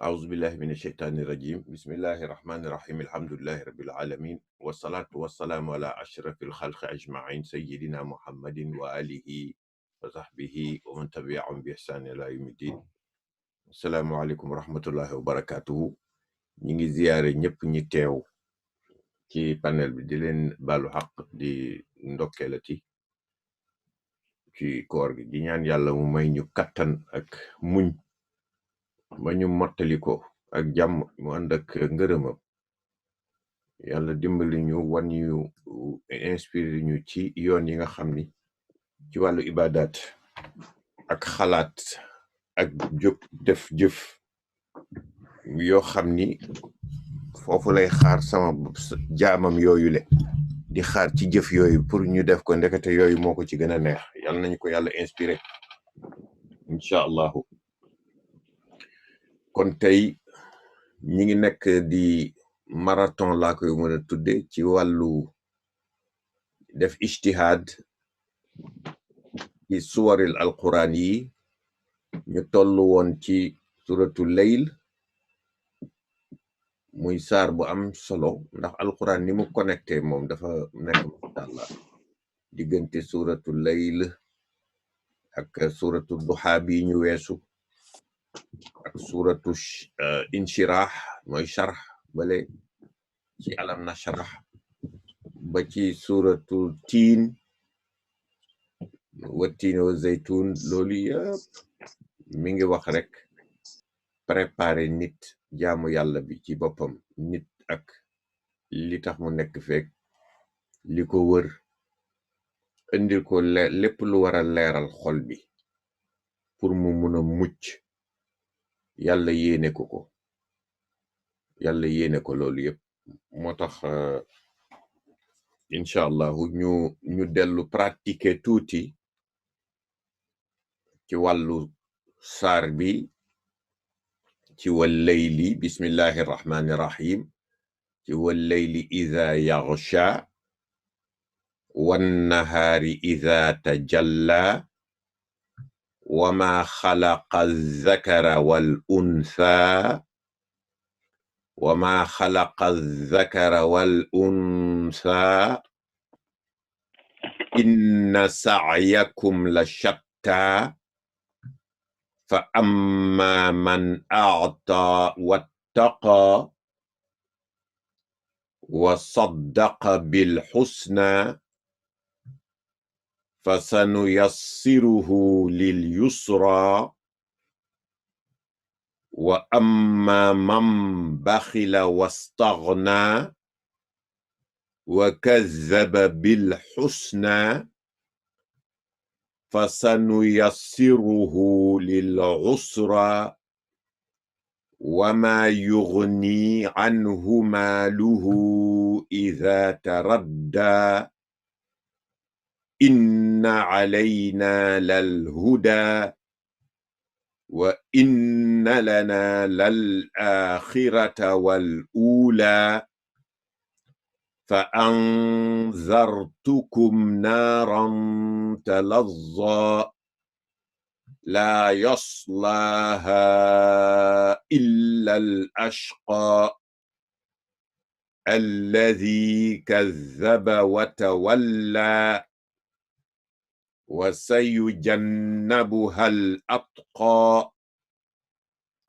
أعوذ بالله من الشيطان الرجيم بسم الله الرحمن الرحيم الحمد لله رب العالمين والصلاة والسلام على أشرف الخلق أجمعين سيدنا محمد وآله وصحبه ومن تبعهم بإحسان إلى يوم الدين. السلام عليكم ورحمة الله وبركاته. نيجي زيارة ñëpp ñi teew ci panel bi di leen balu xaq di ndokkeelati ci koor gi di ñaan yàlla mu may ñu kattan ak muñ ba ñu mottali ko ak jàmm mu ànd ak ngërëmam. yàlla dimbali ñu wan ñu inspiré ñu ci yoon yi nga xam ni ci wàllu ibadat ak xalaat ak jóg def jëf yoo xam ni foofu lay xaar sama jaamam yooyu le di xaar ci jëf yooyu pour ñu def ko ndekete yooyu moo ko ci gën a neex yàlla nañu ko yàlla inspiré incha allahu. kon tey ñi ngi nekk di marathon laa koy mën a tudde ci wàllu def ijtihaad ci suwaril alquran yi. ñu toll woon ci suratu layl muy saar bu am solo ndax alquran ni mu connecté moom dafa nekk mashallah diggante suratu layl ak suratu duha bi ñu weesu ak suratu inshirah mooy sharh bale ci alam nashrah ba ci suratu tiin wattiin wa zaytun loolu yëpp mi ngi wax rek préparer nit jaamu yàlla bi ci boppam nit ak li tax mu nekk feek li ko wër indil ko lépp lu war a leeral xol bi pour mu mun a mucc yàlla yéene ko loolu yëpp moo tax incha allahu ñu dellu pratiquer tuuti ci wàllu saar bi ci wallayli bismillahi rahmani rahim ci wallayli idha yaghsha wannahaari idha tajalla wama khalaqa dhakara wal untha wama khalaqa dhakara wal untha inna sa'yakum la shatta fa amma man a'ta wattaqa wa saddaqa bil husna fasanuyassiruhu lil yusra wa amma man bakhila wastaghna wa kazzaba bil husna fasanuyassiruhu lil usra wama yughni anhu maluhu idha taradda inna alayna lal huda wa inna lana lal akhirata wal ula فأنذرتكم نارا تلظى لا يصلاها إلا الأشقى الذي كذب وتولى وسيجنبها الأتقى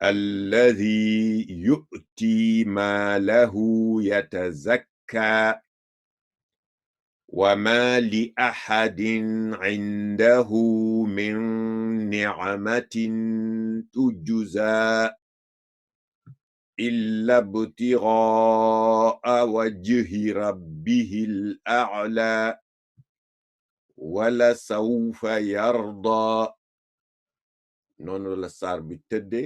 الذي يؤتي ماله يتزكى وما لأحد عنده من نعمة تجزى إلا ابتغاء وجه ربه الأعلى ولسوف يرضى. noonu la saar bi tëdde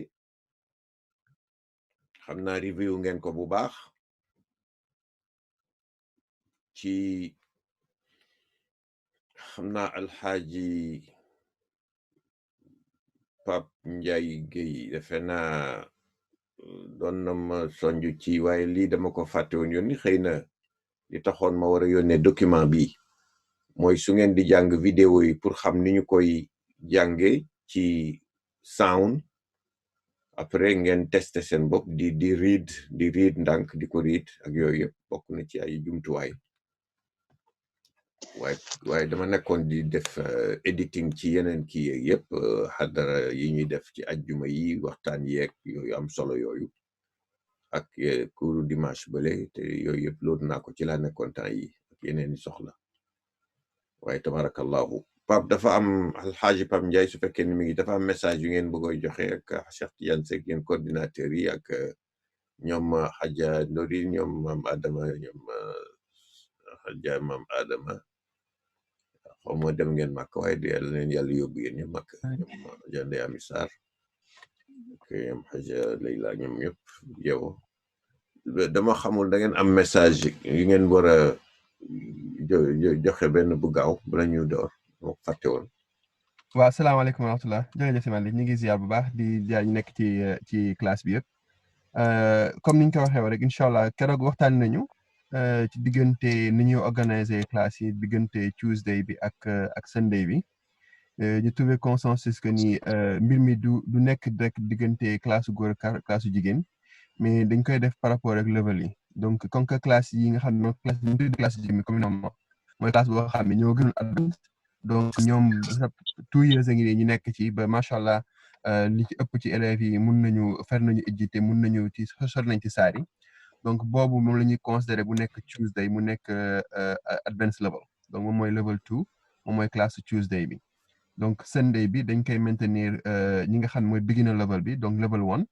xam naa review ngeen ko bu baax ci xam naa alxaaji Pap Njaay Géy defe naa doon na ma sonju ci waaye lii dama ko fàtte woon yónni xëy na li taxoon ma war a yónnee document bi mooy su ngeen di jàng vidéo yi pour xam ni ñu koy jànge ci sound après ngeen testé seen bopp di read ndànk di ko read ak yooyu yëpp bokk na ci ay jumtuwaay waaye dama nekkoon di def editing ci yeneen kii yeeg yëpp xadara yi ñuy def ci ajjuma yi waxtaan yeeg yooyu am solo yooyu ak cours dimanche bële te yooyu yëpp loolu naa ko ci laa nekkoon temps yi ak yeneen i soxla waaye tabarakallahu Pape dafa am alxaaji Pape Ndiaye su fekkee ni mi ngi dafa am message yu ngeen bëggoy joxe ak Cheikh Tidiane Seck ngeen coordinateur yi ak ñoom Hadja Ndori ñoom Mam Adama ñoom Hadja Mam Adama xaw ma dem ngeen màkk waaye di yàlla leen yàlla yóbbu yéen ñoom màkk ñoom Hadja Ndeye Amy Sarr ak ñoom Hadja Leila ñoom ñëpp yow dama xamul da ngeen am message yu ngeen war a joxe benn bu gaaw bala ñu door moo ko fàtte woon waaw salaamaaleykum wa rahmatulah jërëjëf si Malick ñu ngi ziar bu baax di ziar ñu nekk ci classe bi yëpp comme ni ñu ko waxee rek incha allah keroog waxtaan nañu ci diggante ni ñuy organiser classe yi diggante Tuesday bi ak Sunday bi ñu trouvé consensus que ni mbir mi du nekk rek diggante classe góor ak classe jigéen mais dañ koy def par rapport ak level yi donc comme que classe yi nga xam ne classe jigéen communément mooy classe boo xam ne ñoo gënoon advance donc ñoom 2 years a ngi ñu nekk ci ba macha allah li ci ëpp ci élèves yi mun nañu fer nañu ijjite mun nañu ci sor nañ ci saar yi donc boobu moom la ñuy considéré bu nekk Tuesday mu nekk advanced level donc moom mooy level 2 moom mooy classe Tuesday bi donc Sunday bi dañ koy maintenir ñi nga xam ne mooy beginner level bi donc level 1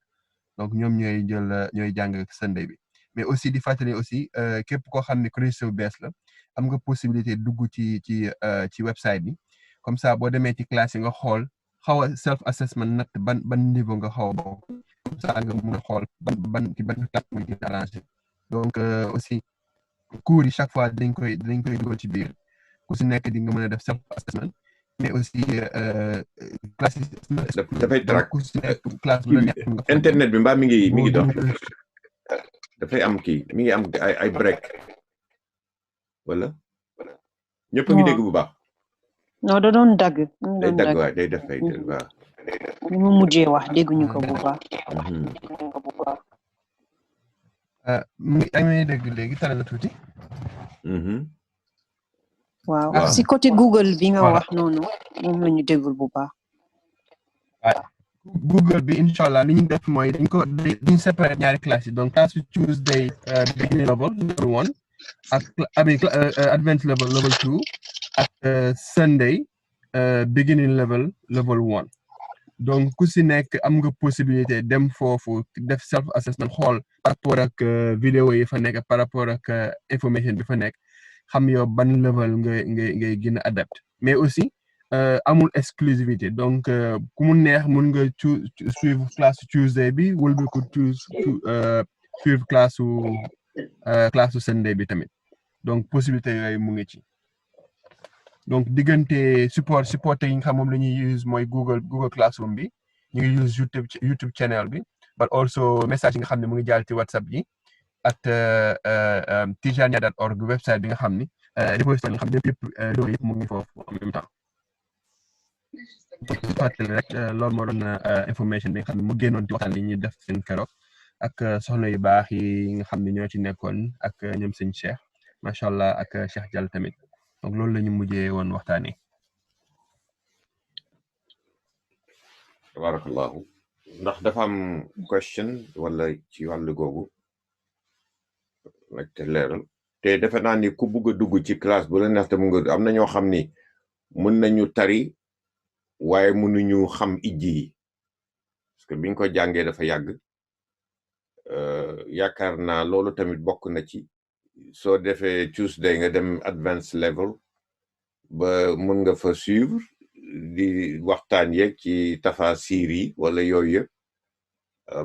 donc ñoom ñooy jàng Sunday bi mais aussi di fàttali aussi képp koo xam ne credential bees la am nga possibilité dugg ci website bi comme ça boo demee ci classe yi nga xool xaw a self assessment natt ban niveau nga xaw a bokk comme ça nga mun a xool ban classe mooy gën a arrangé donc aussi cours yi chaque fois dañ koy dugal ci biir ku si nekk di nga mën a def self assessment mais aussi classe dafay track ku si nekk classe bu la neex nga internet bi mbaa mi ngi dox dafay am kii mi ngi am ay break wala ñëpp a ngi dégg bu baax non da doon dagg day dagg waay day def ay waaw ni mu mujjee wax dégguñu ko bu baax mu ngi amee dégg léegi tane na tuuti waaw si côté Google bi nga wax noonu moom la ñu déggul bu baax Google bi incha allah li ñu def mooy dañ séparé ñaari classe yi donc classe Tuesday beginning level level 1 ak advanced level level 2 ak Sunday beginning level level 1 donc ku si nekk am nga possibilité dem foofu def self assessment xool par rapport ak vidéo yi fa nekk par rapport ak information bi fa nekk xam yow ban level ngay gën a adapt mais aussi amul exclusivité donc ku mu neex mun nga suivre classe Tuesday bi wala ko suivre classe Sunday bi tamit donc possibilité yooyu mu ngi ci donc diggante support yi nga xam moom la ñuy use mooy Google Classroom bi ñu ngi use YouTube channel bi but also message yi nga xam ne mu ngi jàll ci WhatsApp yi ak tijania.org website bi nga xam ni repository nga xam ne yëpp mu ngi foofu en même temps fàttali rek loolu moo doon information bi nga xam ne mu génnoon ci waxtaan li ñuy def seen keroog ak soxna yu baax yi nga xam ne ñoo ci nekkoon ak ñoom sëñ Cheikh macha allah ak Cheikh Diall tamit donc loolu la ñu mujjee woon waxtaanee. tabarakallahu ndax dafa am question wala ci wàllu googu nag te leeral te defe naa ni ku bugg a dugg ci classe bu la neex te mu nga am na ñoo xam ni mën nañu tari waaye mënuñu xam ijji yi parce que biñ ko jàngee dafa yàgg yaakaar naa loolu tamit bokk na ci soo defee Tuesday nga dem advanced level ba mën nga fa suivre di waxtaan yeeg ci tafasir yi wala yooyu yëpp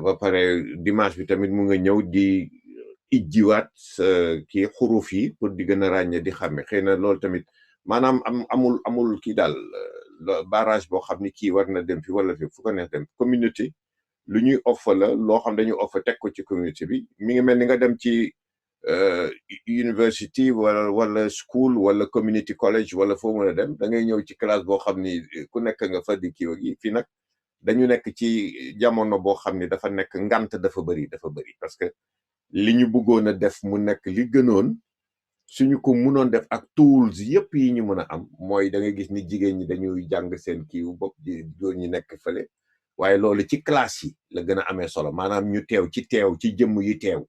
ba pare dimanche bi tamit mu nga ñëw di ijjiwaat kii xuruf yi pour di gën a ràññee di xàmme xëy na loolu tamit maanaam amul kii daal barrage boo xam ni kii war na dem fi wala fi fu ko neex dem communauté lu ñuy offer la loo xam dañuy offer teg ko ci communauté bi mi ngi mel ni nga dem ci university wala school wala community college wala foo mën a dem da ngay ñëw ci classe boo xam ni ku nekk nga fa di kii yi fii nag dañu nekk ci jamono boo xam ne dafa nekk ngant dafa bëri parce que li ñu bëggoon a def mu nekk li gënoon suñu ko mënoon def ak tools yëpp yi ñu mën a am mooy da ngay gis ni jigéen ñi dañuy jàng seen kiiw bopp di góor ñi nekk fële waaye loolu ci classe yi la gën a amee solo maanaam ñu teew ci jëmm yi teew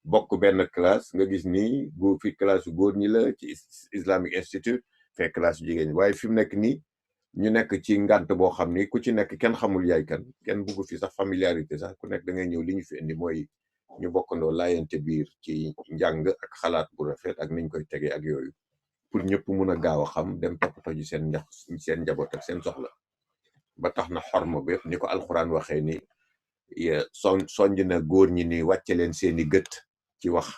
bokk benn classe nga gis ni góor fi classe góor ñi la ci Islamic Institute fee classe jigéen ñi waaye fi mu nekk nii ñu nekk ci ngant boo xam ni ku ci nekk kenn xamul yaay kan kenn bugg fi sax familiarité sax ku nekk da ngay ñëw li ñu fi indi mooy ñu bokkandoo laayante biir ci njàng ak xalaat bu rafet ak niñ koy tegee ak yooyu pour ñëpp mun a gaaw a xam dem toppatoo ji seen njaboot ak seen soxla ba tax na xorma bépp ni ko alxuraan waxee ni soññ na góor ñi ni wàcce leen seeni gët ci wax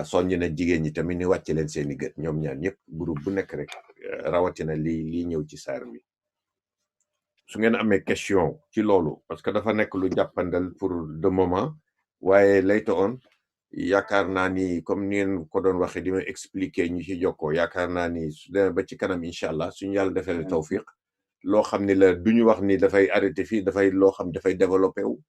soññ na jigéen ñi tamit ni wàcce leen seeni gët ñoom ñaar ñëpp groupe bu nekk rek rawatina lii ñëw ci saar bi su ngeen amee question ci loolu parce que dafa nekk lu jàppandal pour le moment waaye later on yaakaar naa ni comme ni ngeen ko doon waxee di ma expliquer ñu ci jokkoo yaakaar naa ni su demee ba ci kanam incha allah suñu yàlla defee tawfiq loo xam ni la duñu wax ni dafay arrêté fii dafay loo xam dafay développé wu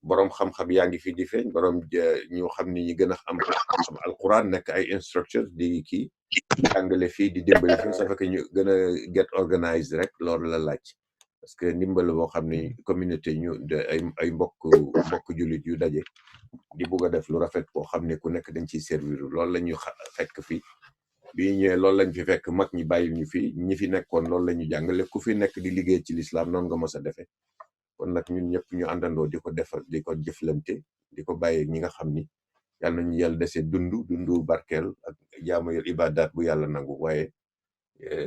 boroom xam-xam yaa ngi fi di feeñ boroom ñu xam ni ñi gën a am xam alquran nekk ay instructors di kii jàngale fii di dimbali fii ça fait que ñu gën a get organized rek loolu la laaj parce que ndimbal boo xam ni communauté ñu ay mbokk jullit yu daje di bugg a def lu rafet boo xam ne ku nekk dañ ciy servir loolu la ñu fekk fii bi ñëwee loolu lañ fi fekk mag ñi bàyyil ñu fi ñi fi nekkoon loolu la ñu jàngale ku fi nekk di liggéey ci lislaam noonu nga mos a defee kon nag ñun ñëpp ñu àndandoo di ko defar di ko jëflante di ko bàyyee ñi nga xam ni yàlla nañu yàlla desee dundu barkeel ak jaamu ibadat bu yàlla nangu waaye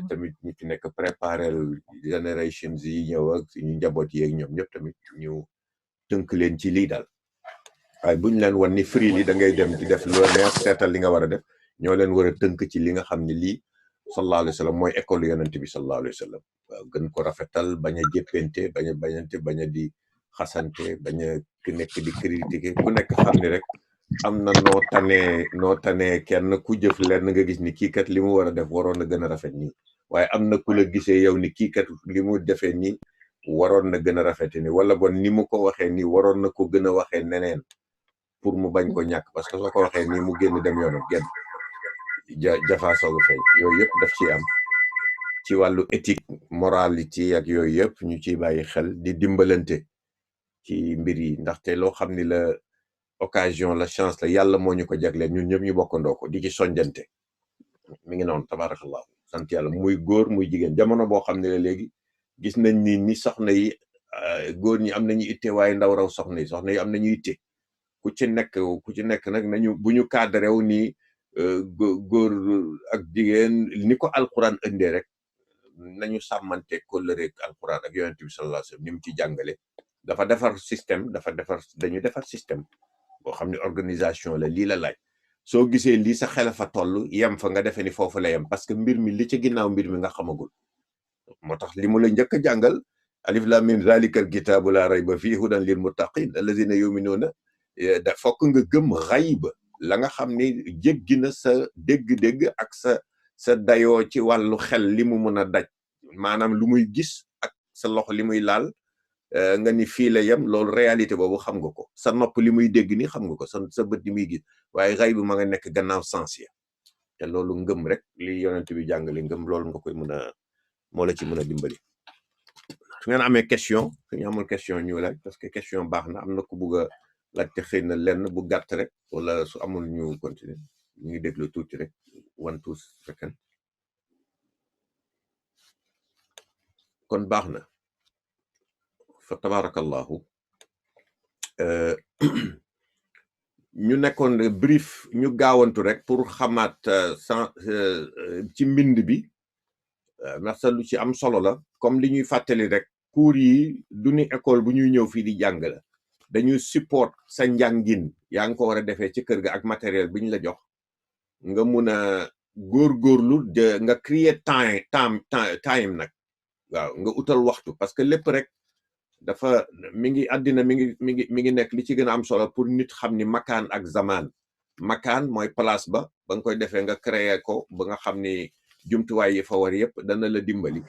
tamit ñi fi nekk préparel generations yi ñëw ak suñu njaboot yeeg ñoom ñëpp tamit ñu tënk leen ci lii daal waaye buñ leen wan ni free li da ngay dem di def lu neex seetal li nga war a def ñoo leen war a tënk ci li nga xam ne lii sallallahu alayhi wa sallam mooy école yonent bi sallallahu alayhi wa sallam waaw gën ko rafetal bañ a jéppente bañ a bañante bañ a di xasante bañ a ku nekk di critiquer ku nekk xam ni rek am na noo tanee kenn ku jëf leen nga gis ni kii kat li mu war a def waroon na gën a rafet nii waaye am na ku la gisee yow ni kii kat li mu defee nii waroon na gën a rafete ni wala bon ni mu ko waxee nii waroon na ko gën a waxee neneen pour mu bañ ko ñàkk parce que soo ko waxee nii mu génn dem yoonam genn jafaa soogu feeñ yooyu yëpp daf ci am ci wàllu éthique moralité ak yooyu yëpp ñu ciy bàyyi xel di dimbalante ci mbir yi ndaxte loo xam ni la occasion la chance la yàlla moo ñu ko jagleel ñun ñëpp ñu bokkandoo ko di ci soñjante mi ngi noonu tabarakallah sant yàlla muy góor muy jigéen jamono boo xam ne la léegi gis nañ ni soxna yi góor ñi am nañu itte waaye ndaw raw soxna yi am nañu itte ku ci nekk nag nañu bu ñu cadrew ni góor ak jigéen ni ko alquran indee rek nañu sàmmante kóllëre alquran ak yonent bi sallallahu alayhi wasallam ni mu ci jàngale dañu defar système boo xam ne organisation la lii la laaj soo gisee lii sa xel fa toll yem fa nga defee ni foofu la yem parce que mbir mi li ci ginnaaw mbir mi nga xamagul moo tax li mu la njëkk a jàngal alif lam mim zalikal kitaabu la rayba fii hudan lil muttaqin allazina yuminuuna da fokk nga gëm xayba la nga xam ni jéggi na sa dégg-dégg ak sa dayoo ci wàllu xel li mu mën a daj maanaam lu muy gis ak sa loxo li muy laal nga ni fii la yem loolu réalité boobu xam nga ko sa nopp li muy dégg ni xam nga ko sa bët li muy gis waaye xayba ma nga nekk gannaaw sens ya te loolu ngëm rek li yonent bi jàngale ngëm loolu nga koy mën a moo la ci mën a dimbali su ngeen amee question su ñu amul question ñu laaj parce que question baax na am na ku bugg a laajte xëy na lenn bu gàtt rek wala su amul ñu continuer ñu ngi déglu tuuti rek 1-2 seconds kon baax na fa tabarakallahu ñu nekkoon brief ñu gaawantu rek pour xamaat ci mbind bi ndax lu ci am solo la comme li ñuy fàttali rek cours yi du ni école bu ñuy ñëw fii di jàng la dañuy support sa njàngin yaa ngi ko war a defee ci kër ga ak matériel bi ñu la jox nga mun a góorgóorlu nga créer time nag waaw nga utal waxtu parce que lépp rek dafa mi ngi nekk li ci gën a am solo pour nit xam ni makaan ak zaman makaan mooy place ba nga koy defee nga créer ko ba nga xam ni jumtuwaay yi fa war yëpp dana la dimbali.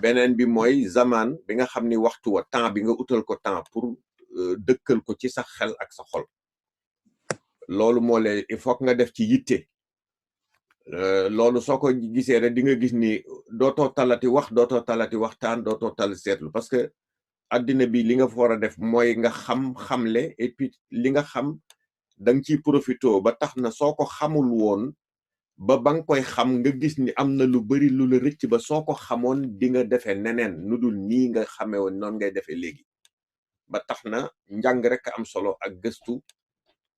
beneen bi mooy zaman bi nga xam ni waxtu wa temps bi nga utal ko temps pour dëkkal ko ci sa xel ak sa xol loolu moo lay il faut nga def ci yitte loolu soo ko gisee rek di nga gis ni dootoo talati wax dootoo talati waxtaan dootoo talati seetlu parce que addina bi li nga fa war a def mooy nga xamle et puis li nga xam da nga ciy profito ba tax na soo ko xamul woon ba nga koy xam nga gis ni am na lu bari lu la rëcc ba soo ko xamoon di nga defee neneen nu dul nii nga xamee woon noonu ngay defee léegi ba tax na njàng rek am solo ak gëstu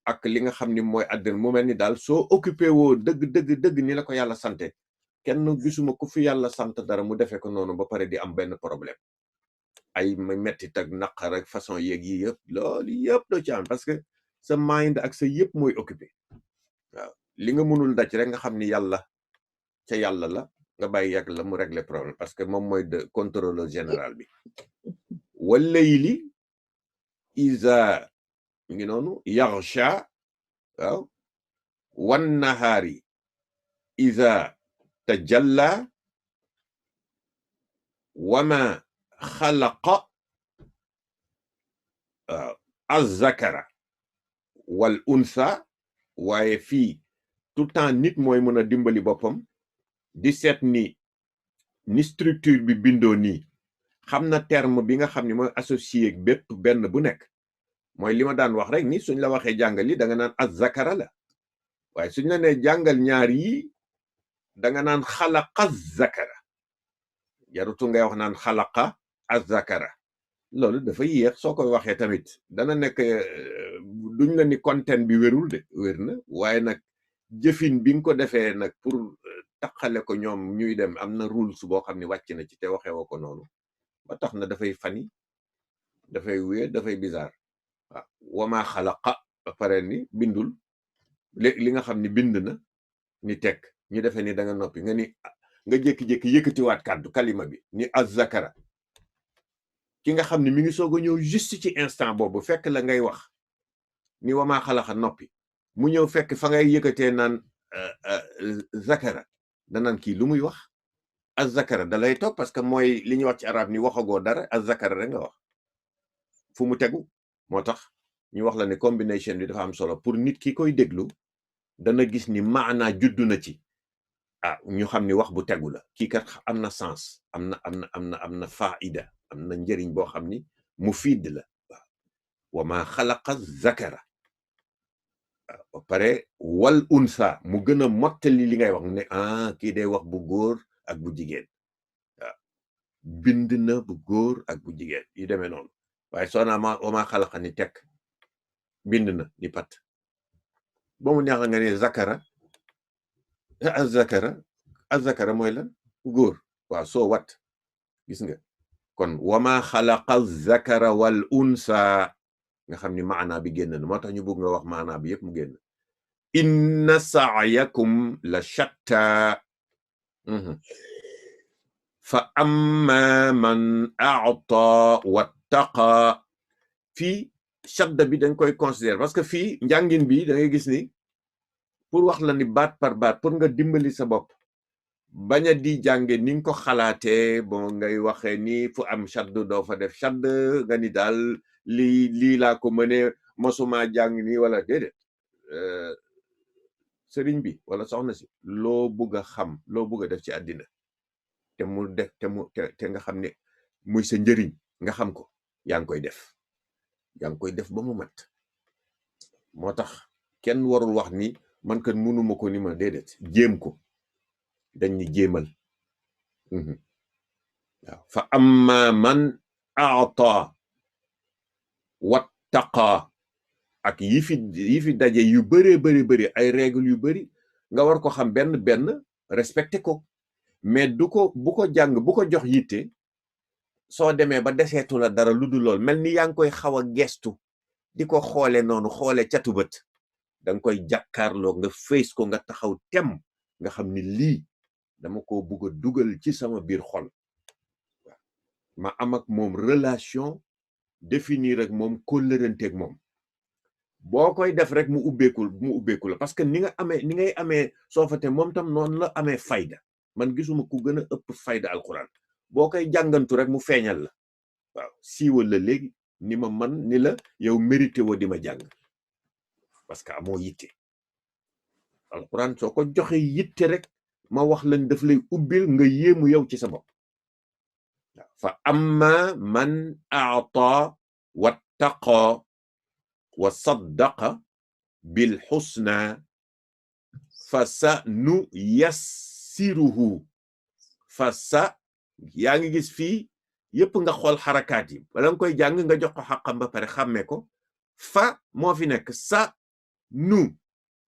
ak li nga xam ni mooy àddina mu mel ni daal soo occupé woo dëgg ni la ko yàlla sante kenn gisuma ku fi yàlla sant dara mu defee ko noonu ba pare di am benn problème ay mettit ak naqar ak façon yeeg yi yëpp loolu yëpp doo ci am parce que sa mind ak sa yëpp mooy occupé waaw li nga mënul daj rek nga xam ni yàlla ca yàlla la nga bàyyi yàgg la mu régler problème parce que moom mooy de contrôleur général bi wallayli iza mi ngi noonu yaghsha waaw wan nahaari iza tajalla wama xalaqa az-zakara wal unsa waaye fii tout le temps nit mooy mën a dimbali boppam di seet ni structure bi bindoo nii xam na terme bi nga xam ni mooy associé bépp benn bu nekk mooy li ma daan wax rek ni suñ la waxee jàngal li da nga naan az-zakara la waaye suñ la nee jàngal ñaar yi da nga naan xalaqa az-zakara jarutu ngay wax naan xalaqa az-zakara loolu dafa yéex soo koy waxee tamit dana nekk duñ la ni content bi wérul de wér na waaye nag jëfin bi nga ko defee nag pour taqale ko ñoom ñuy dem am na rules boo xam ne wàcc na ci te waxee woo ko noonu ba tax na dafay fani dafay wéer dafay bizarre waaw wama xalaqa ba pare ni bindul li nga xam ni bind na ni tekk ñu defee ni da nga noppi nga ni nga jékki-jékki yëkkatiwaat kàddu kalima bi ni az-zakara ki nga xam ne mi ngi soog a ñëw juste ci instant boobu fekk la ngay wax ni wama xalaqa noppi mu ñëw fekk fa ngay yëkkatee naan zakara danaan kii lu muy wax az-zakara da lay toog parce que mooy li ñuy wax ci arab ni waxagoo dara az-zakara rek nga wax fu mu tegu moo tax ñu wax la ne combination bi dafa am solo pour nit ki koy déglu dana gis ni maanaa juddu na ci ñu xam ni wax bu tegu la kii kat am na sens am na faida am na njëriñ boo xam ni mufiid la waaw wa ma xalaqa zakara ba pare wal unsa mu gën a mottali li ngay wax ne kii day wax bu góor ak bu jigéen waaw bind na bu góor ak bu jigéen yu demee noonu waaye soo naa wa ma xalaqa ni tekk bind na ni pat ba mu neex nga ne zakara az-zakara mooy lan góor waaw soo wat gis nga kon wama xalaqa zakara wal unsa nga xam ni maanaa bi génn na moo tax ñu bëgg nga wax maanaa bi yëpp mu génn inna sa'yakum la shatta fa amma man a'ta wattaqa fii shadda bi dañ koy considérer parce que fii njàngin bi da ngay gis ni pour wax la ni baat par baat pour nga dimbali sa bopp bañ a di jànge ni nga ko xalaatee bon ngay waxee ni fu am shadd doo fa def shadd nga ni daal lii laa ko mëne mosuma jàng ni wala déedéet sëriñ bi wala soxna si loo bugg a xam loo bugg a def ci àddina te mu def te nga xam ne muy sa njëriñ nga xam ko yaa ngi koy def ba mu mat moo tax kenn warul wax ni man kat mënuma ko ni ma déedéet jéem ko dañ ni jéemal waaw fa amma man a'ta wattaqa ak yi fi daje yu bëri ay règle yu bëri nga war ko xam benn respecté ko mais bu ko jàng bu ko jox yitte soo demee ba deseetu la dara lu dul lool mel ni yaa ngi koy xaw a gestu di ko xoole noonu xoole catu bët da nga koy jàkkaarloo nga face ko nga taxaw tem nga xam ni lii dama ko bugg a dugal ci sama biir xol ma am ak moom relation définir ak moom kóllërante ak moom boo koy def rek mu ubbeeku la parce que ni ngay amee soo fa te moom tam noonu la amee fayda man gisuma ku gën a ëpp fayda alquran boo koy jàngantu rek mu feeñal la waaw siiwal la léegi ni ma man ni la yow mérité woo di ma jàng parce que amoo yitte alquran soo ko joxe yitte rek ma wax lañ daf lay ubbil nga yéemu yow ci sa bopp fa amma man aata wattaqa wa saddaqa bil husna fa sa nu yassiruhu fa sa yaa ngi gis fii yépp nga xool xarakaat yi wala nga koy jàng nga jox ko xaqam ba pare xàmmee ko fa moo fi nekk sa nu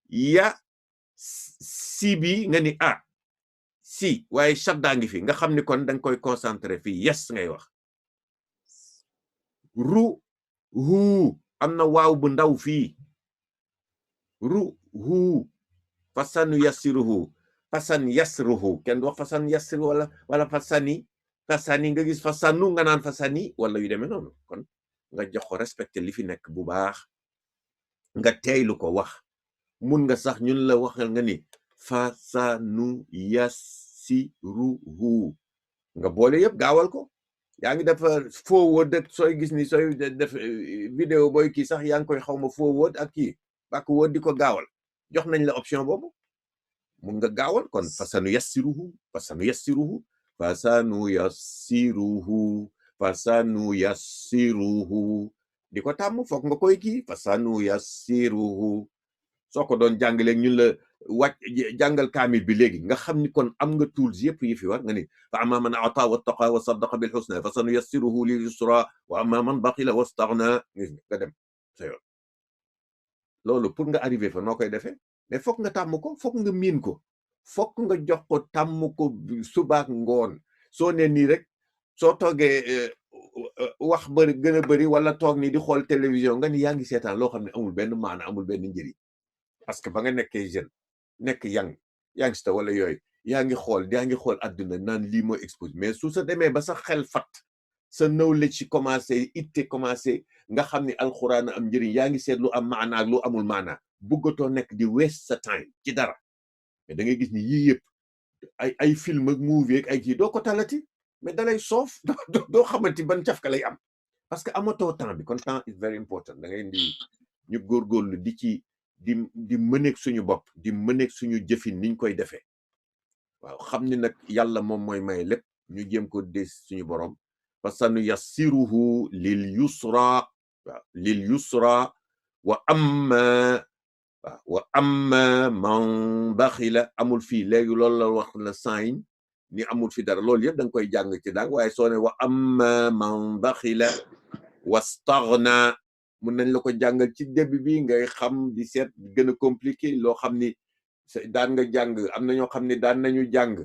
ya si bi nga ni si waaye shaddaa ngi fi nga xam ni kon danga koy concentré fii yes ngay wax ru hu am na waaw bu ndaw fii ru hu fasanu yassiruhu fasan yassruhu kenn du wax fasan yassiru wala fasani nga gis fasanu nga naan fasani wala yu demee noonu kon nga jox ko respecté li fi nekk bu baax nga teeylu ko wax mun nga sax ñun la waxal nga ni fasanu yassiruhu nga boole yëpp gaawal ko yaa ngi def forward ak sooy gis ni sooy def vidéo booy kii sax yaa ngi koy xaw ma forward ak kii backward di ko gaawal jox nañ la option boobu mun nga gaawal kon fasanu yassiruhu fasanu yassiruhu fasanu yassiruhu fasanu yassiruhu di ko tàmm foog nga koy kii fasanu yassiruhu soo ko doon jàngaleeg ñun la wàcc jàngal kaamil bi léegi nga xam ni kon am nga tools yëpp yi fi war nga ni fa amma man ata wattaqa wa saddaqa bil husna fasanu yassiruhu lil yusra wa amma man baqila wastaghna nga dem sa yoon loolu pour nga arriver fa noo koy defee mais foog nga tàmm ko foog nga miin ko foog nga jox ko tàmm ko subaak ngoon soo ne nii rek soo toogee wax bëri gën a bëri wala toog nii di xool télévision nga ni yaa ngi seetaan loo xam ne amul benn maana amul benn njëriñ parce que ba nga nekkee jeune nekk youngster wala yooyu yaa ngi xool àdduna naan lii mooy expose mais su sa demee ba sa xel fat sa knowledge ci commencé itte commencé nga xam ni alxuraan am njëriñ yaa ngi seet lu am maana ak lu amul maana bëggatoo nekk di waste sa time ci dara mais da ngay gis ni yii yëpp ay film ak movie ak ay kii doo ko talati mais dalay soof doo xamante ban cafka lay am parce que amatoo temps bi kon temps is very important da ngay di ñu góorgóorlu di mëneeg suñu bopp di mëneeg suñu jëfin niñ koy defee waaw xam ni nag yàlla moom mooy may lépp ñu jéem ko des suñu borom fasanu yassiruhu lil yusra waaw lil yusra wa amma man baxila amul fii léegi loolu la wax la sign ni amul fi dara loolu yëpp da nga koy jàng ci dang waaye soo ne wa amma man baxila wastaghna mun nañ la ko jàngal ci début bi ngay xam di seet gën a compliqué loo xam ni daan nga jàng am na ñoo xam ne daan nañu jàng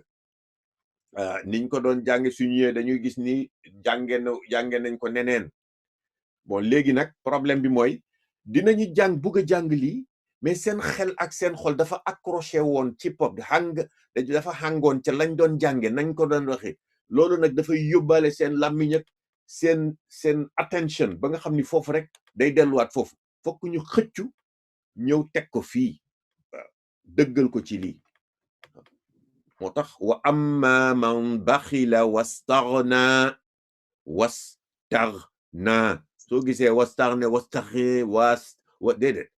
niñ ko doon jànge suñu yee dañuy gis ni jànge nañ ko neneen bon léegi nag problème bi mooy dinañu bugg a jàng lii mais seen xel ak seen xol dafa accroché woon ci pop dafa xàngoon ca lañ doon jànge nañ ko doon waxee loolu nag dafay yóbbaale seen làmmiñ ak seen attention ba nga xam ni foofu rek day delluwaat foofu fokk ñu xëccu ñëw teg ko fii dëggal ko ci lii moo tax wa amma man baxila wastaghna soo gisee déedéet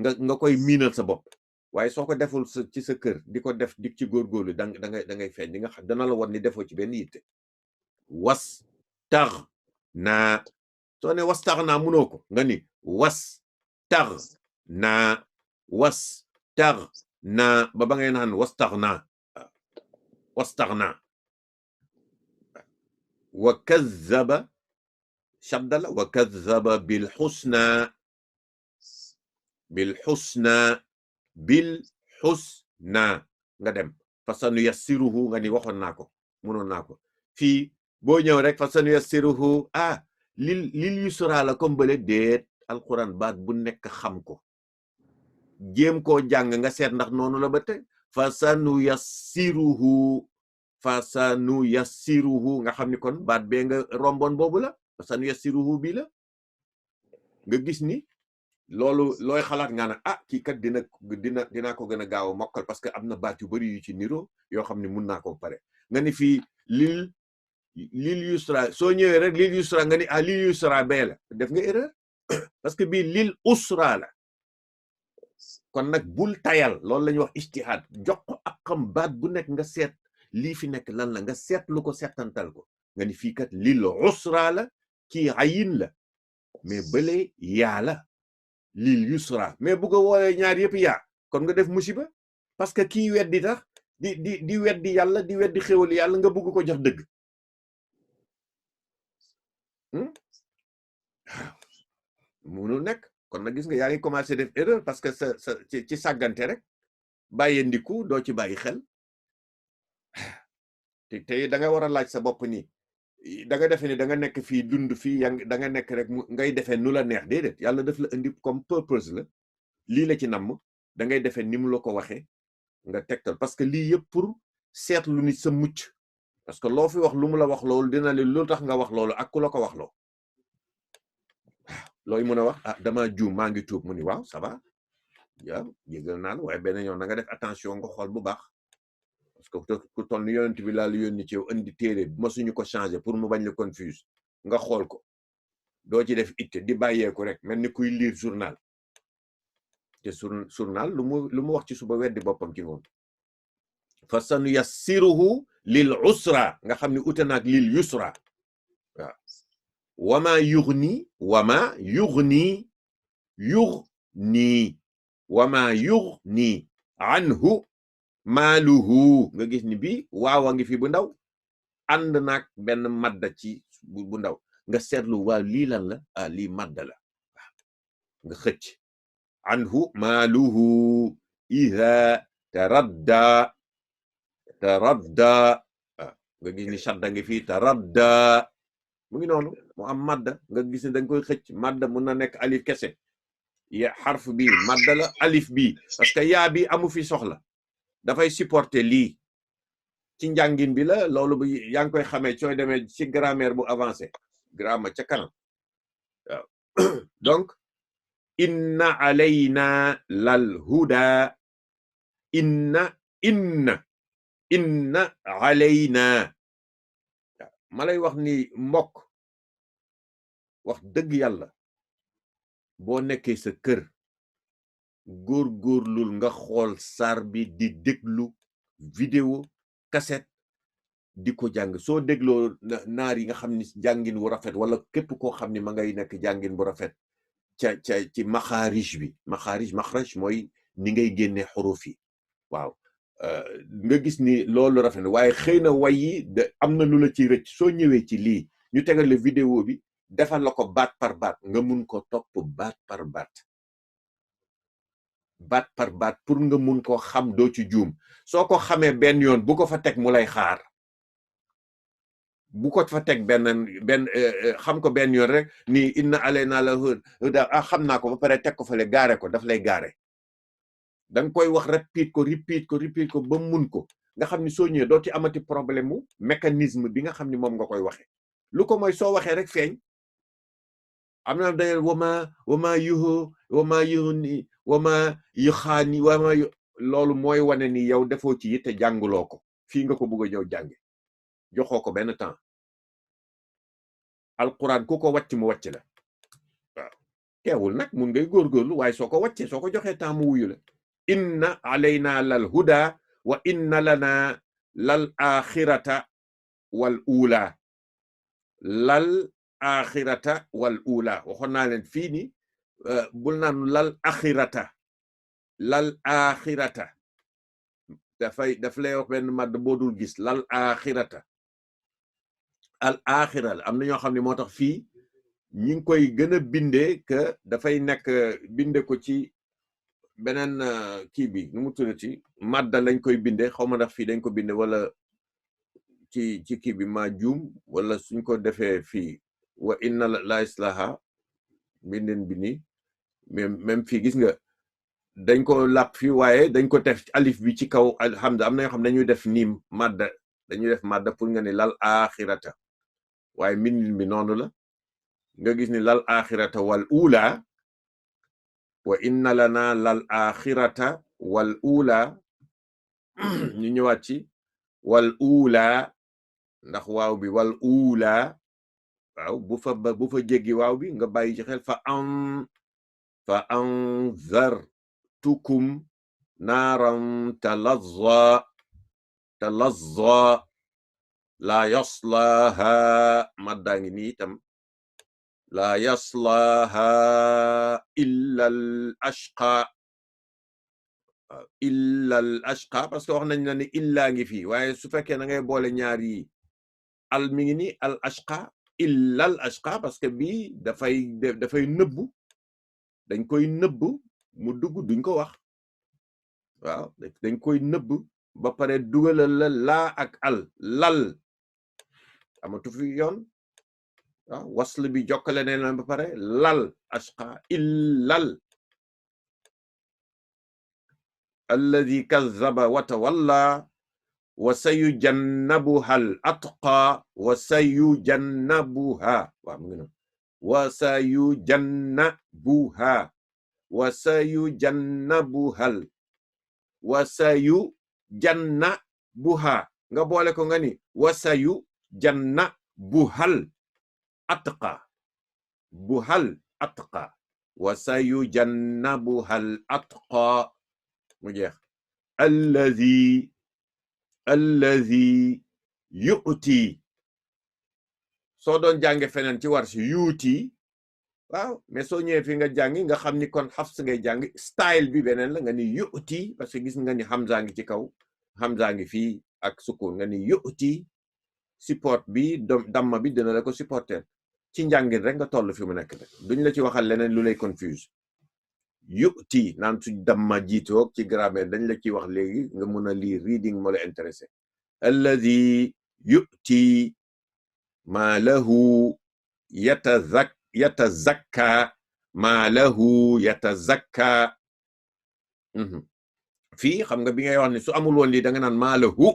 nga koy miinal sa bopp waaye soo ko deful ci sa kër di ko def dik ci góorgóorlu da ngay feeñ di nga xam dana la won ni defoo ci benn yitte wastaghna soo ne wastaghna munoo ko nga ni wastaghna ba ngay naan wastaghna wa kazzaba shaddala wa kazzaba bil husna nga dem fasanu yassiruhu nga ni waxoon naa ko mënoon naa ko fii boo ñëw rek fasanu yassiruhu lil yusra la comme bële déet alquran baat bu nekk xam ko jéem koo jàng nga seet ndax noonu la ba tey fasanu yassiruhu nga xam ni kon baat bee nga romboon boobu la fasanu yassiruhu bi la nga gis ni loolu looy xalaat nga ne ah kii kat dinaa ko gën a gaaw a mokkal parce que am na baat yu bari yu ci niro yoo xam ne mun naa ko pare nga ni fii lil yusra soo ñëwee rek lil yusra nga ni ah lil yusra bee la def nga erreur parce que bii lil usra la kon nag bul tayal loolu la ñuy wax ijtihaad jox ko ak xam baat bu nekk nga seet lii fi nekk lan la nga seetlu ko seetantal ko nga ni fii kat lil usra la kii ayin la mais bële yaa la lil yusra mais bu ko woolee ñaar yëpp yaa kon nga def musiba parce que kii weddi tax di weddi yàlla di weddi xéwal yàlla nga bëgg ko jox dëgg munul nekk kon nag gis nga yaa ngi commencé def erreur parce que sa ci sàggante rek bàyyee ndiku doo ci bàyyi xel te da nga war a laaj sa bopp ni da nga defee ni da nga nekk fii dund fii da nga nekk rek ngay defee nu la neex déedéet yàlla daf la indi comme purpose la lii la ci namm da ngay defee ni mu la ko waxee nga tegtal parce que lii yëpp pour seetlu ni sa mucc parce que loo fi wax lu mu la wax loolu dina li lu tax nga wax loolu ak ku la ko wax loo looy mën a wax ah dama juum maa ngi tuub mu ni waaw ça va waaw yëgal naa la waaye benn yoon na nga def attention nga xool bu baax parce que ku toll ni yonent bi laa la yónni ci yow indi téere masuñu ko changer pour mu bañ la confuse nga xool ko doo ci def itte di bàyyeeku rek mel ni kuy lire journal te journal lu mu wax ci suba weddi boppam ci ngoon fa sanu yassiruhu lil usra nga xam ne ute naag lil yusra waaw wama yughni anhu maaluhu nga gis ni bi waawa ngi fi bu ndaw ànd naag benn madda ci bu ndaw nga seetlu waaw lii lan la ah lii madda la nga xëcc anhu maaluhu idha taradda nga gis ni shadda ngi fi taradda mu ngi noonu mu am madda nga gis ne da nga koy xëcc madda mun na nekk alif kese ya xarf bi madda la alif bi parce que yaa bi amu fi soxla dafay supporter lii ci njàngin bi la loolu bu yaa ngi koy xamee sooy demee ci grammaire bu avancé grammaire ca kanam waaw donc inna alayna lal huda inna alayna ma lay wax ni mbokk wax dëgg yàlla boo nekkee sa kër góorgóorlul nga xool saar bi di déglu vidéo cassette di ko jàng soo dégloo naar yi nga xam ni jàngin wu rafet wala képp koo xam ni ma ngay nekk jàngin bu rafet ci maxaarij bi maxaarij mooy ni ngay génne xuruf yi waaw nga gis ni loolu rafet na waaye xëy na way yi am na lu la ci rëcc soo ñëwee ci lii ñu tegal la vidéo bi defal la ko baat par baat nga mun ko topp baat par baat pour nga mun ko xam doo ci juum soo ko xamee benn yoon bu ko fa teg mu lay xaar bu ko fa teg benn xam ko benn yoon rek ni inna alayna la huda xam naa ko ba pare teg ko fa le gaare ko daf lay gaare danga koy wax repeat ko ba mun ko nga xam ni soo ñëwee doo ci amati problème mu mécanisme bi nga xam ni moom nga koy waxe lu ko mooy soo waxee rek feeñ am na day wama yuhni wama yuxaani loolu mooy wane ni yow defoo ci yitte jànguloo ko fii nga ko bëgg a ñëw jànge joxoo ko benn temps alquran ku ko wàcc mu wàcc la waaw teewul nag mun ngay góorgóorlu waaye soo ko wàccee soo ko joxee temps mu wuyu la inna alayna lal huda wa inna lana lal axirata wal ula waxoon naa leen fii ni bul naan lal axirata daf lay wax benn madd boo dul gis lal axirata al axira la am na ñoo xam ne moo tax fii ñi ngi koy gën a bindee que dafay nekk binde ko ci beneen kii bi nu mu tuddati madda lañ koy bindee xaw ma ndax fii dañ ko binde wala ci kii bi ma juum wala suñ ko defee fii wa inna la islaha bindeen bi nii même fii gis nga dañ ko làpp fii waaye dañ ko def alif bi ci kaw alhamdulilah am na ñoo xam dañuy def nii madda dañuy def madda pour nga ni lal axirata waaye mbindin bi noonu la nga gis ni lal axirata wal ula wa inna lana lal axirata wal ula ñu ñëwaat ci wal ula ndax waaw bi wal ula waaw bu fa jéggi waaw bi nga bàyyi ci xel fa anzartukum naaran talazza la yaslaha maddaa ngi nii itam la yaslaha illa al ashqa parce que wax nañ la ni illa ngi fii waaye su fekkee na ngay boole ñaar yi al mi ngi ni al ashqa illa al ashqa parce que bii dafay nëbbu dañ koy nëbb mu dugg duñ ko wax waaw dañ koy nëbb ba pare dugalal la laa ak al lal amatu fi yoon waaw wasl bi jokkale ne na ba pare lal ashqa illal alladi kazzaba wa tawalla wa sayujannabuha al atqa wa sayujannabuha waaw mu ngi noonu wa sayujannabuha wa sayujannabuhal wa sayujannabuha nga boole ko nga ni wa sayujannabuhal atqa buhal atqa wa sayujannabuhal atqa mu jeex allazi yu'ti soo doon jànge feneen ci war si yuuti waaw mais soo ñëwee fi nga jàngi nga xam ni kon Hafs ngay jàng style bi beneen la nga ni yu'ti parce que gis nga ni Hamza ngi ci kaw Hamza ngi fii ak sukun nga ni yu'ti support bi damma bi dina la ko supporter ci njàngin rek nga toll fi mu nekk rek duñ la ci waxal leneen lu lay confuse yu'ti naan su damma jiitoog ci grammaire dañ la ciy wax léegi nga mun a lire reading moo la intéressé allazi yu'ti ma lahu yatazakka ma lahu yatazakka fii xam nga bi ngay wax ni su amul woon lii da nga naan ma lahu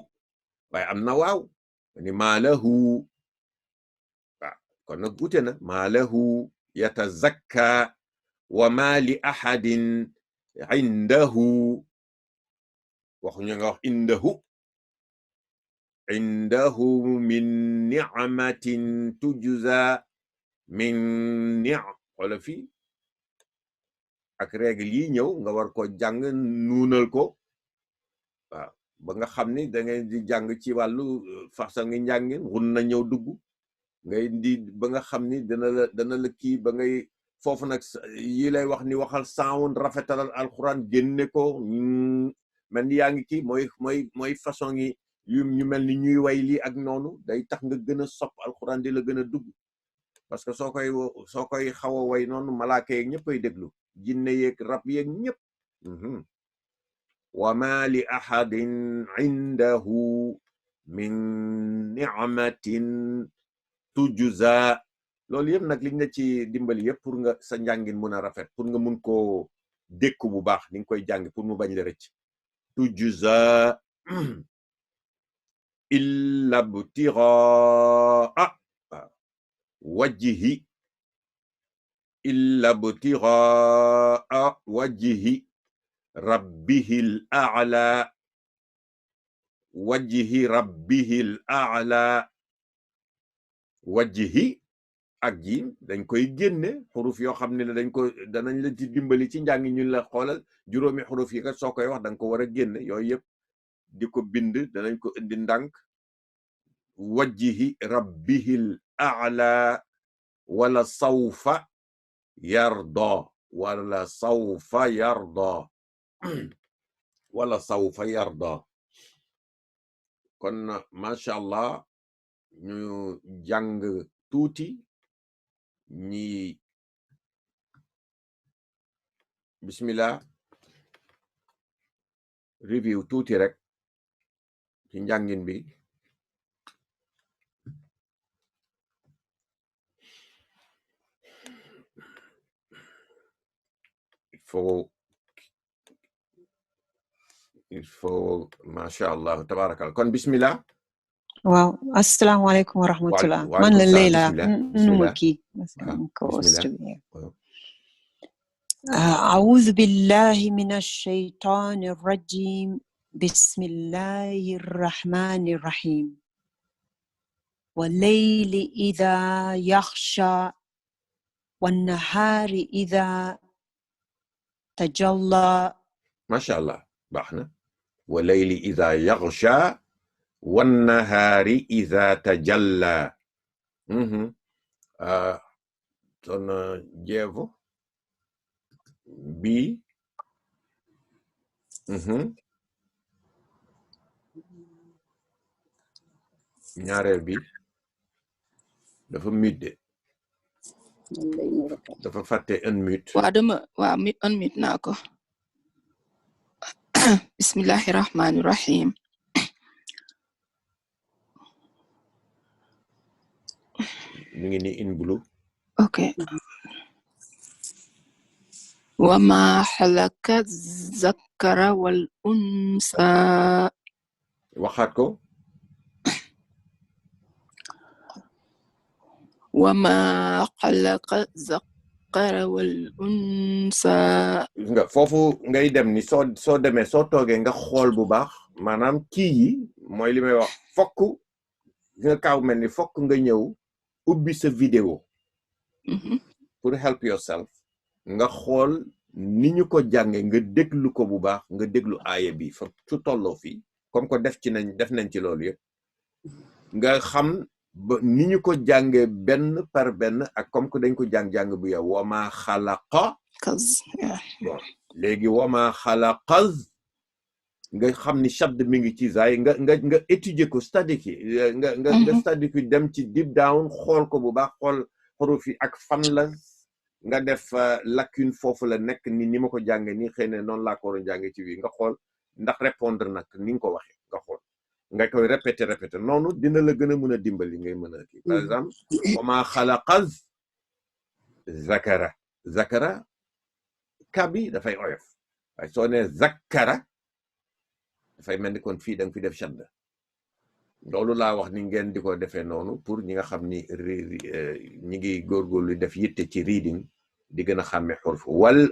waaye am na waaw ni ma lahu waaw kon nag wute na ma lahu yatazakka wa ma li ahadin indahu waxuñu nga wax indahu min ni'matin tujza min wala fii ak règle yi ñëw nga war ko jàng nuunal ko waaw ba nga xam ni da ngay di jàng ci wàllu façon ngi njàngin xun na ñëw dugg ngay di ba nga xam ni dana la kii ba ngay foofu nag yi lay wax ni waxal sound rafetalal alxuraan génne ko mel ni yaa ngi kii mooy façon yi ñu mel ni ñuy way lii ak noonu day tax nga gën a sopp alxuraan di la gën a dugg parce que soo koy xaw a way noonu malaaka yeeg ñëpp ay déglu jinne yeeg rab yeeg ñëpp wa ma li ahadin indahu min ni'matin tujza loolu yëpp nag liñ la ci dimbali yëpp pour nga sa njàngin mun a rafet pour nga mun koo dékku bu baax ni nga koy jàng pour mu bañ la rëcc tujza illa btiraa wajhi illa btiraa wajhi rabbihil a'la wajhi rabbihil a'la wajhi ak ji dañ koy génne xuruf yoo xam ne danañ la ci dimbali ci njàngi ñun la xoolal juróomi xuruf yi kat soo koy wax danga ko war a génne yooyu yëpp di ko bind danañ ko indi ndànk wajhi rabbihil a'la wala sawfa yarda wala sawfa yarda wala sawfa yarda kon masha Allah ñu jàng tuuti ñi bismillah review tuuti rek ci njàngin bi il faut masha Allah tabarakallah kon bismillah waaw asalaamaaleykum wa rahmatullah man la Leila numul kii أعوذ بالله من الشيطان الرجيم بسم الله الرحمن الرحيم والليل إذا يغشى والنهار إذا تجلى ما شاء الله بحنا والليل إذا يغشى والنهار إذا تجلى ton jeevo bi ñaareel bi dafa mute dafa fàtte unmute waa unmute naa ko bismillahi rahmani rahim ñu ngi ni in blue okay وما خلق الذكر والأنثى waxaat ko وما خلق الذكر والأنثى nga foofu ngay dem ni soo demee soo toogee nga xool bu baax maanaam kii yi mooy li may wax fokk nga kaaw mel ni fokk nga ñëw ubbi sa vidéo pour help yourself nga xool ni ñu ko jànge nga déglu ko bu baax nga déglu aaya bi fa su tolloo fii comme ko def nañ ci loolu yëpp nga xam ba ni ñu ko jànge benn par benn ak comme que dañ ko jàng bu yow wama xalaqa bon léegi wama xalaqaz nga xam ni shadd mi ngi ci zaay nga étudier ko statique yi nga statique yi dem ci deep down xool ko bu baax xool xuruf yi ak fan la nga def lacune foofu la nekk ni ma ko jànge ni xëy na noonu laa ko waroon jànge ci wi nga xool ndax répondre nag ni nga ko waxee nga xool nga koy répéter noonu dina la gën a mën a dimbali ngay mën a kii par exemple wama xalaqaz zakara kabi dafay oyof waaye soo ne zakara dafay mel ni kon fii da nga fi def shadda loolu laa wax ni ngeen di ko defee noonu pour ñi nga xam ni ñi ngi góorgóorlu def yitte ci reading di gën a xàmme xuruf wal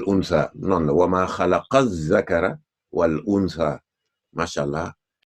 unsa noonu la wama xalaqa zakara wal unsa macha allah